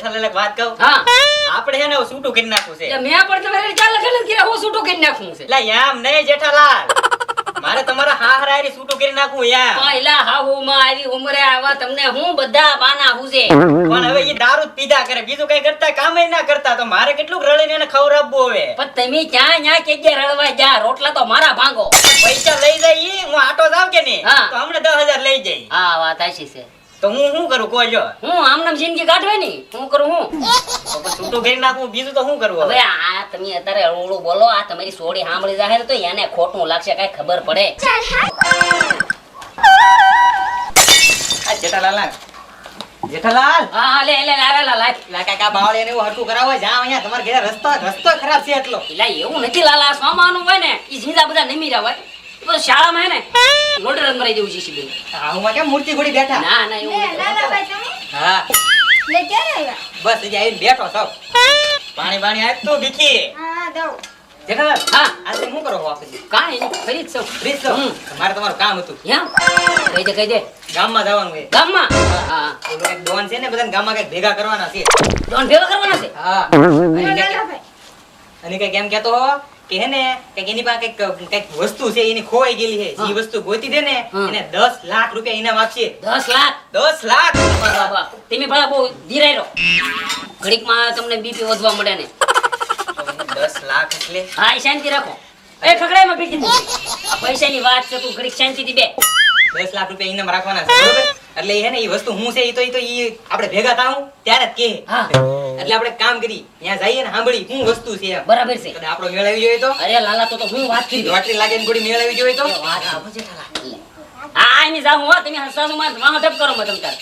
જેઠાલાલ એક વાત કહું હા આપણે હે ને છૂટું કરી નાખવું છે મેં પણ તમારે ચાલ લખેલું કે હું છૂટું કરી નાખું છે એટલે એમ નહીં જેઠાલાલ મારે તમારા હાહરારી છૂટું કરી નાખવું યાર પહેલા હાહુ માં આવી ઉંમરે આવા તમને હું બધા બાના હુજે પણ હવે ઈ દારૂ જ પીધા કરે બીજું કઈ કરતા કામ ના કરતા તો મારે કેટલું રળીને એને ખવડાવવું હવે પણ તમે ક્યાં ન્યા કે જે રળવા જા રોટલા તો મારા ભાંગો પૈસા લઈ જાય ઈ હું આટો જાવ કે નહીં હા. તો હમણે 10,000 લઈ જાય હા વાત આશી છે તો હું શું કરું કોઈ જો હું આમનામ જિંદગી કાઢવે ની હું કરું હું તો પછી છૂટું કરી નાખવું બીજું તો શું કરવું હવે આ તમે અત્યારે અળું બોલો આ તમારી સોડી સાંભળી જાહે તો એને ખોટું લાગશે કઈ ખબર પડે આ જેઠાલાલ હા હા લે લે લાવેલા લાય લા કાકા બાવળે ને એવું હરકું કરાવો જાવ અહીંયા તમાર ઘરે રસ્તો ખરાબ છે એટલો એલા એવું નથી લાલા સોમાનું હોય ને ઈ જીંદા બધા નમીરા હોય તો શાળામાં હે ને લોડર મરાઈ દેવું છે સીબી આમાં કેમ મૂર્તિ ઘોડી બેઠા ના ના એવું નથી. લાલાભાઈ તમે હા લે ક્યારે આવ્યા? બસ હજી આવીને બેઠો છો પાણી આપ તું ભીખી હા દઉં. જેઠાલાલ હા આજે શું કરો છો આપણે કાંઈ નહીં ફરી જ સૌ પ્લીઝ તો હમ. મારે તમારું કામ હતું એમ કહી દે ગામમાં જવાનું છે ગામમાં હા ઓલો એક ડોન છે ને બધાને ગામમાં કઈક ભેગા કરવાના છે ડોન ભેગા કરવાના છે હા લો અને લાલાભાઈ. કઈક એમ કેતો હો કે હે ને કઈક એની પાસે કઈક વસ્તુ છે એની ખોવાઈ ગયેલી છે જે વસ્તુ ગોતી દે ને હા. એને 10 લાખ રૂપિયા ઇનામ આપશે 10 લાખ 10 લાખ બાબા તમે ભલા બહુ ધીરાઈ રહો ઘડીકમાં તમને બીપી વધવા મળે ને 10 લાખ એટલે હા એ શાંતિ રાખો એ ખકડાઈમાં પીકી દે આ પૈસાની વાત છે તું ઘડીક શાંતિથી બે 10 લાખ રૂપિયા ઇનામ રાખવાના છે બરોબર એટલે એ હે ને એ વસ્તુ હું છે ઈ તો ઈ આપણે ભેગા થાવું ત્યારે જ કહે હા એટલે આપણે કામ કરી ત્યાં જઈએ ને સાંભળી શું વસ્તુ છે એમ બરાબર છે અને આપણો મેળ આવી જોઈએ તો અરે લાલા તો હું વાત કરી લોટરી લાગે ને ગોળી મેળ આવી જોઈએ તો એ વાત આપો છે લાલા. હા એની જાઉં હો તમે સાસુમાં વાહ ઢપ કરો મતલબ તાર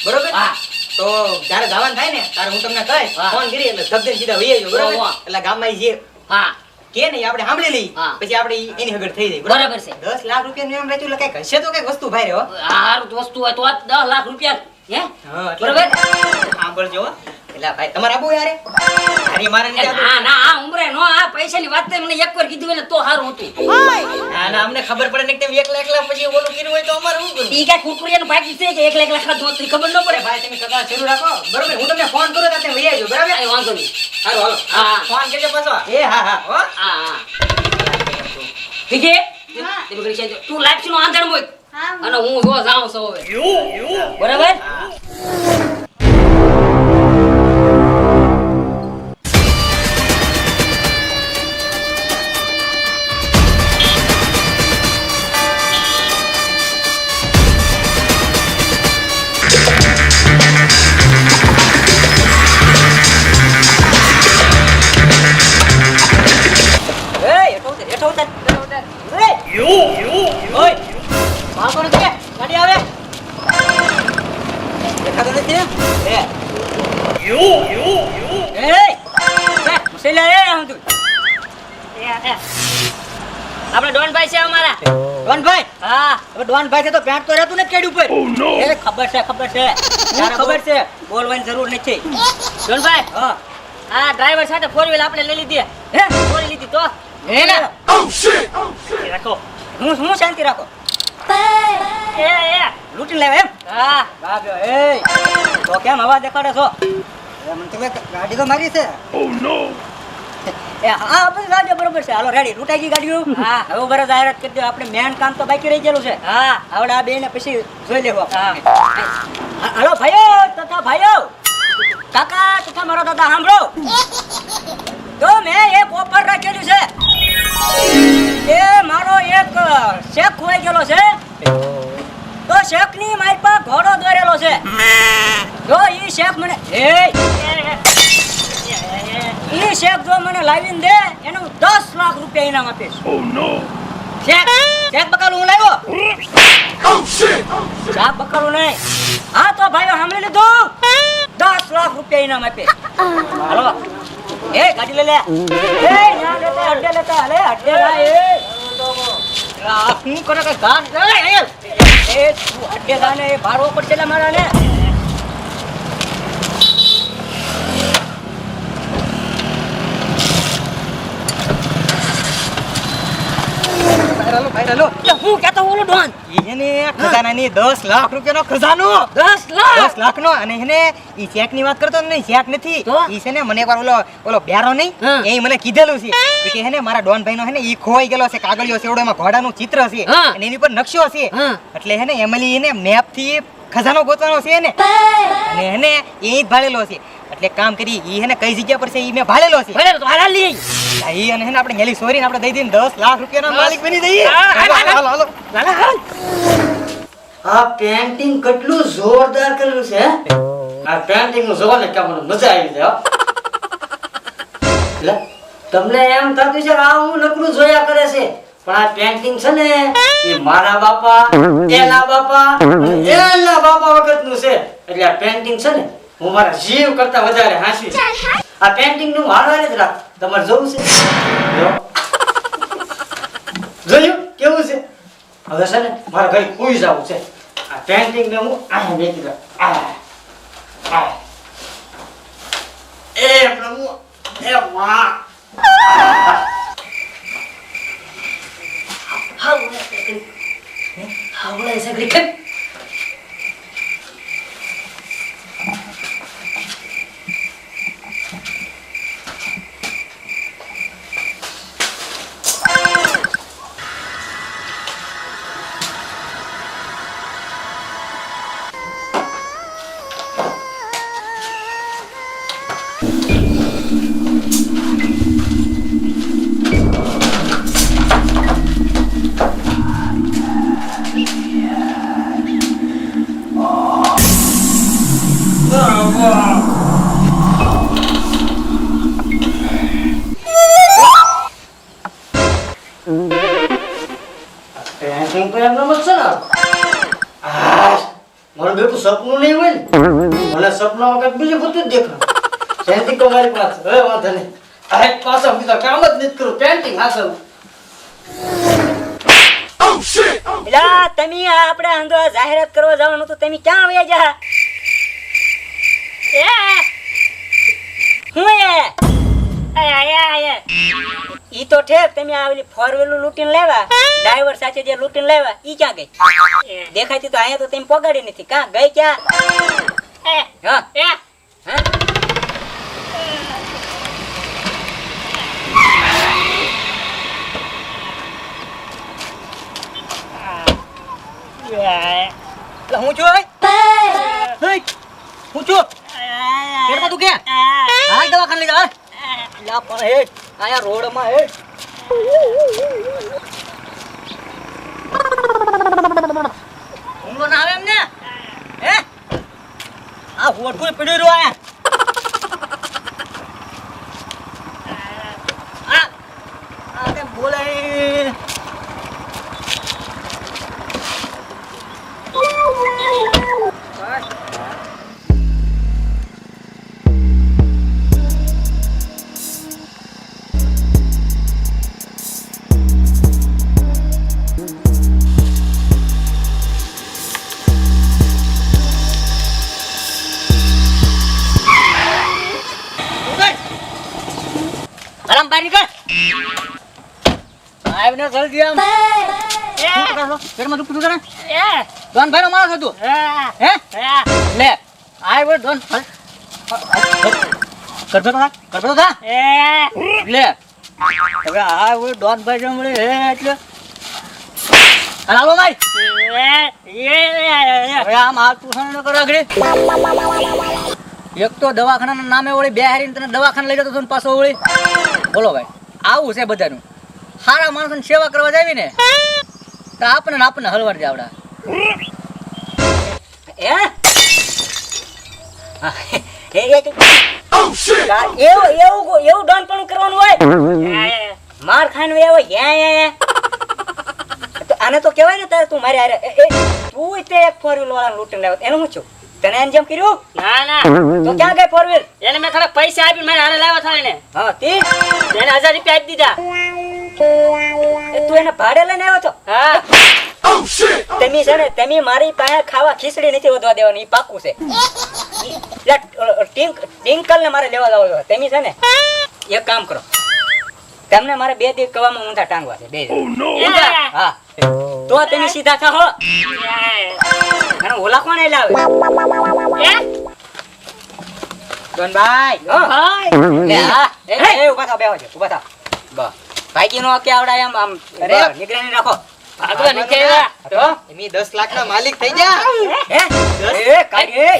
બરોબર હા તો જ્યારે જવાનું થાય ને ત્યારે હું તમને કહીશ હા. ફોન કરી એટલે ધબધબ સીધા વહી આવજો બરોબર વાહ. એટલે ગામમાં ઈ જે હા કે ને ઈ આપણે સાંભળી લઈ હા. પછી આપણે એની હગડ થઈ જાય બરાબર છે 10 લાખ રૂપિયા નું એમ રાખ્યું એટલે કઈક હશે તો કઈક વસ્તુ ભાઈ હો હારું વસ્તુ હોય તો 10 લાખ રૂપિયા હે હા બરોબર સાંભળજો હો. એટલે ભાઈ તમારે આબુ યારે અરે મારે એ નથી આબુ. ના ના આ ઉમરે નો આ પૈસાની વાત તો મને એકવાર કીધું એટલે તો સારું હતું ના ના અમને ખબર પડે ને કે તેમ એકલા પછી ઓલું કર્યું હોય તો અમારે શું કરવું ઈ કાંઈ કુરકુરિયાનું પાકીટ છે કે 1 લાખ ખાધું હોત તો ખબર ન પડે ભાઈ તમે સદા શરૂ રાખો બરોબર હું તમને ફોન કરું તો તમે વહી આવજો બરાબર કાંઈ વાંધો નહીં હાલો હાલો હા. ફોન કરજો પાછો એ હા હા હો હા હા ઠીક છે હા. તે બગડી છે તું લાઈફ નો આંધણ મોય હા અને હું જો જાઉં છું હવે બરાબર હેઠો ઉતર ઓય બાપો ને ગાડી આવે દેખાતો નથી એ મુસેલા એ હું તું આપણે ડોનભાઈ છે અમારા ડોનભાઈ હા હવે ડોનભાઈ છે તો પેન્ટ તો રહેતું ને કેડ ઉપર એ ખબર છે તારે ખબર છે બોલવાની જરૂર નથી ડોનભાઈ હા આ ડ્રાઈવર સાથે 4 વ્હીલ આપણે લઈ લીધી હે ચોરી લીધી તો હે ને રાખો હું શાંતિ રાખો એ લૂંટી લેવા એમ હા બાબ્યો એ તો કેમ હવા દેખાડે છો એ મને તમે ગાડી તો મારી છે એ હા આપણે ગાડી બરોબર છે હાલો રેડી લૂંટાઈ ગઈ ગાડીઓ હા. હવે બરાબર જાહેરાત કરી દો આપણે મેન કામ તો બાકી રહી ગયેલું છે હા આવડે આ બે ને પછી જોઈ લેવો હા. હાલો ભાઈઓ તથા ભાઈઓ કાકા તથા મારો દાદા સાંભળો તો મેં એક ઓફર રાખેલું છે એ મારો એક શેખ ખોવાઈ ગયેલો છે તો શેખ ની મારી પાસે ઘોડો દોરેલો છે જો ઈ શેખ મને ઈ શેખ જો મને લાવીને દે એનું 10 લાખ રૂપિયા ઇનામ આપીશ શેખ બકાલું હું લાવ્યો શેખ બકાલું નહીં હા તો ભાઈઓ સાંભળી લીધું 10 લાખ રૂપિયા ઇનામ આપે હાલો એ ગાડી લે લે એ ના લેતા અડ્ડે લેતા હાલે અડ્ડે ના એ હું કરે કે ગાન એ તું અડ્ડે ગાને એ ભાડો પડશે લે મારા ને એટલે હું કહેતો ઓલો ડોન એને ખજાનાની 10 લાખ રૂપિયાનો ખજાનો 10 લાખ 10 લાખનો અને એને ઈ ચેક ની વાત કરતો નહીં ચેક નથી તો? ઈ છે ને મને એકવાર ઓલો બ્યારો નહીં હા. એ મને કીધેલું છે ઈ કે હે ને મારા ડોન ભાઈનો હે ને ઈ ખોવાઈ ગયેલો છે કાગળિયો છે એવડો એમાં ઘોડાનું ચિત્ર છે હા. અને એની પર નકશો છે હા. એટલે હે ને એમલી એને મેપ થી ખજાનો ગોતવાનો છે ને અને હે ને એ જ ભાળેલો છે એટલે કામ કરી ઈ હે ને કઈ જગ્યા પર છે ઈ મેં ભાળેલો છે ભલે તો હાલ લઈ ઈ અને હે ને આપણે હેલી સોરીને આપણે દઈ દઈને 10 લાખ રૂપિયાનો માલિક બની જઈએ હા, હાલ, હાલ, હાલો હાલો હાલ હાલ આ પેન્ટિંગ કેટલું જોરદાર કરેલું છે હે? આ પેન્ટિંગ નું જોવા ને કેમ મને મજા આવી જાય હો. લે, તમને એમ થતું છે કે આ હું નકરું જોયા કરે છે પણ આ પેન્ટિંગ છે ને એ મારા બાપા એના બાપા અને એના બાપા વખતનું છે એટલે આ પેન્ટિંગ છે ને હું મારા જીવ કરતા વધારે હાંસી આ પેન્ટિંગ નું હારવાને જ રાખ તમારે જોવું છે જો. જોયું કેવું છે હવે છે ને મારા ઘરે કોઈ જવું છે આ પેન્ટિંગ ને હું અહીંયા મેકી દઉં એ પ્રભુ એ માં હાવળે છે ક્રિકેટ પેન્ટિંગ પર એમનો મત છે ને મારું બેટું સપનું નહીં હોય ને મને સપના વખત બીજું બધું જ દેખાય પેન્ટિંગ તો મારી પાસે હવે વાંધો નહીં આ એક પાછા બીજા કામ જ નથી કરું પેન્ટિંગ હાથવું એલા તમે આ આપણે આંધો જાહેરાત કરવા જવાનું તો તમે ક્યાં આવ્યા જા હું ઈ તો ઠેક તમે આવેલી ફોર વ્હીલ લૂંટીને લાવ્યા ડ્રાઈવર સાથે જે લૂંટીને લાવ્યા ઈ ક્યાં ગઈ દેખાતી તો અહીંયા તો તમે પગાડી નથી ક્યાં ગઈ ક્યાં હા હા એટલે હું છું હે હું છું પેટમાં તું કે હાલ દવાખાને લઈ જા લા પણ હે આયા રોડમાં હે હુમલો ના આવે એમ ને હે આ હોઠું પીડી રહ્યો આયા આ તે બોલે ગરમ પાણી કર આવીને જલ્દી આમ પેટમાં દુખતું કરે ડોન ભાઈનો માણસ હતું હે લે આય બોલ ડોન કરતો થા લે હવે આ બોલ ડોન ભાઈ જો મળે હે એટલે હાલો મારી હવે આમ હાલ તું ન કરો આગળ એક તો દવાખાનાના નામે વળી બે હારીને તને દવાખાને લઈ જતો હતો ને પાછો વળી બોલો ભાઈ આવું છે બધાનું સારા માણસોની સેવા કરવા જાવી ને તો આપણને હલવાડ જાવડા એવું ડોનપણું કરવાનું હોય માર ખાઈને એવો આને તો કહેવાય ને તારે તું મારી હારે તું તે એક ફોર વ્હીલ વાળા લૂંટીને લાવ્યો એનું શું છું તને એમ જેમ કર્યું ના ના તો ક્યાં ગઈ ફોર વ્હીલ એને મેં થોડા પૈસા આપીને મારે હારે લાવ્યા થાય ને હા તી એને 1000 રૂપિયા આપી દીધા તું એને ભાડે લઈને આવ્યો છો હા તમે છે ને તમે મારી પાસે ખાવા ખીચડી નથી વધવા દેવાની ઈ પાકું છે ટિંકલ ને મારે લેવા જાવ તમે છે ને એક કામ કરો તમને મારે 2 દી કવામાં ઊંધા ટાંગવા છે 2 દી. હા તો તમે સીધા થાઓ. અને ઓલા કોણ આયલા આવે? ડોનભાઈ લે હા એ ઊભા થાઓ, બેહો છો, ઊભા થાઓ. બસ ભાઈજી નો કે આવડા એમ આમ નિગરાની રાખો. ભાગવા નીચે આવ્યા. તો એમી 10 લાખના માલિક થઈ ગયા. હે એ કાઢી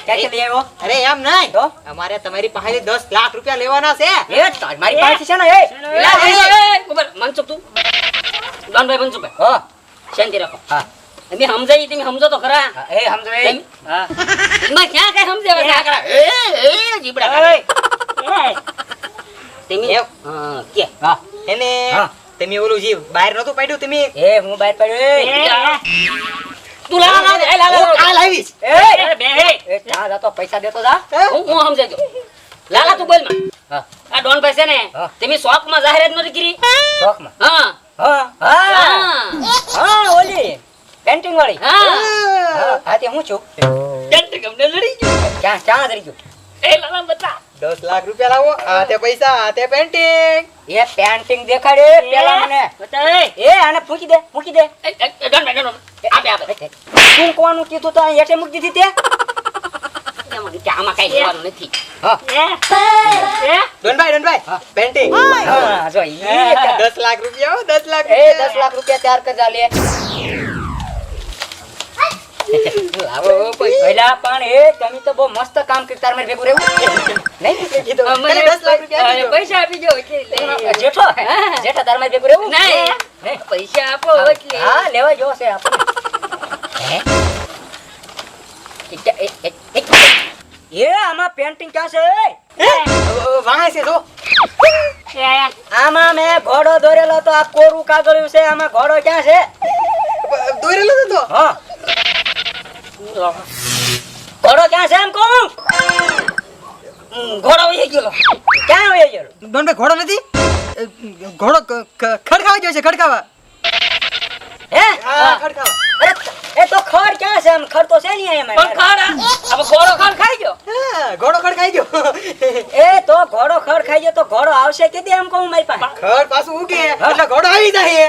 ક્યાંથી લઈ આવ્યો? અરે એમ નહીં તો અમારે તમારી પાસે 10 લાખ રૂપિયા લેવાના છે. એ મારી પાસે છે ને એ ઉપર મનસુખ તું ડોનભાઈ મનસુખભાઈ હા શાંતિ રાખો. હા તમે સમજાય તમે સમજો તો ખરા. એ સમજો એ હા એમાં ક્યાં કઈ સમજાવે છે આકડા? એ જીબડા કાઢે. તમે હા કે હા એને હા. તમે ઓલું જે બહાર નતું પાડ્યું તમે એ હું બહાર પડ્યો તું લાલા એ લાલા આ લાવીશ. એ બે એ ચા જાતો પૈસા દેતો જા. હું સમજાજો. લાલા તું બોલ માં. હા આ ડોનભાઈ છે ને હા. તમે શોખ માં જાહેરાત નથી કરી. શોખમાં હા હા હા હા હા ઓલી પેન્ટિંગ વાળી હા હા તે હું છું જંત ગમને લડી ગયો. ક્યાં ક્યાં ધરી ગયું એ લાલા બતા 10 લાખ રૂપિયા લાવો આ તે પૈસા આ તે પેન્ટિંગ. એ પેન્ટિંગ દેખાડે પેલા મને બતા એ આને મૂકી દે ડોનભાઈ આપે આપે તું કોનું કીધું તો અહીં હેઠે મૂકી દીધી તે આમાં કઈ લેવાનું નથી. હા ડોનભાઈ પેન્ટિંગ હા જો ઈ 10 લાખ રૂપિયા હો, 10 લાખ એ 10 લાખ રૂપિયા તૈયાર કરજા લે લાવો પહેલા પણ એ તમે તો બહુ મસ્ત કામ કરતા તાર મારે ભેગું રહેવું નહીં કીધું મને ખાલી 10 લાખ રૂપિયા અરે આપી દો. પૈસા આપી દો એટલે જેઠો જેઠા તાર મારે ભેગું રહેવું નહીં નહીં પૈસા આપો એટલે હા લેવા જો છે આપણે એ આમાં પેન્ટિંગ ક્યાં છે વાહે છે જો આમાં મેં ઘોડો દોરેલો તો આ કોરું કાગળિયું છે આમાં ઘોડો ક્યાં છે દોરેલો હતો તો હા ઘોડો ક્યાં છે એમ કહું ઘોડો વહી ગયો. ક્યાં હોય ગયો ડોનભાઈ ઘોડો નથી ઘોડો ખડકાવા ગયો છે ખડકાવા. હે હા ખડકાવા. અરે એ તો ખડ ક્યાં છે આમ ખડ તો છે નહીં પણ અહીંયા ખાડા હવે ઘોડો ખાડ ખાઈ ગયો. હા ઘોડો ખડકાઈ ગયો. એ તો ઘોડો ખડ ખાઈ ગયો તો ઘોડો આવશે કે એમ કહું મારી પાસે ખડ પાછું ઉગે એટલે ઘોડો આવી જાય.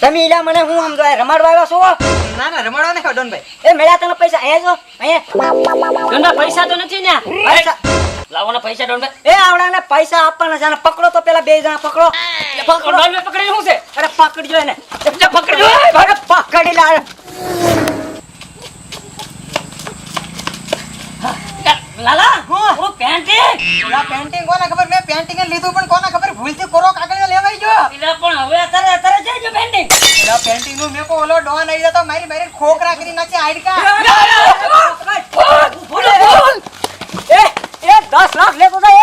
તમે ઈલા મને હું સમજાય રમાડવા આવ્યા છો ના ના રમાડવા નહીં ડોનભાઈ. એ મેળા તને પૈસા અહીંયા જો અહીંયા ધંધા પૈસા તો નથી ને. પૈસા લાવો ને પૈસા ડોનભાઈ. એ આવડાને પૈસા આપવાના છે આને પકડો તો પેલા 2 જણા પકડો ડોનભાઈ પકડી શું છે? અરે પકડજો એને પકડજો. અરે પકડી લા લાલા ઓલું પેન્ટિંગ ઓલા પેન્ટિંગ કોને ખબર મેં પેન્ટિંગ લીધું પણ કોને ખબર ભૂલથી કોરો કાગળિયો લેવાઈ ગયો. એટલે પણ હવે અત્યારે જઈ ગયો પેન્ટિંગ. ઓલા પેન્ટિંગ નું મેં કો ઓલો ડોન આવી જતો મારી મારી ખોખરા કરી નાખી હાડકા. એ 10 લાખ લેતો જાય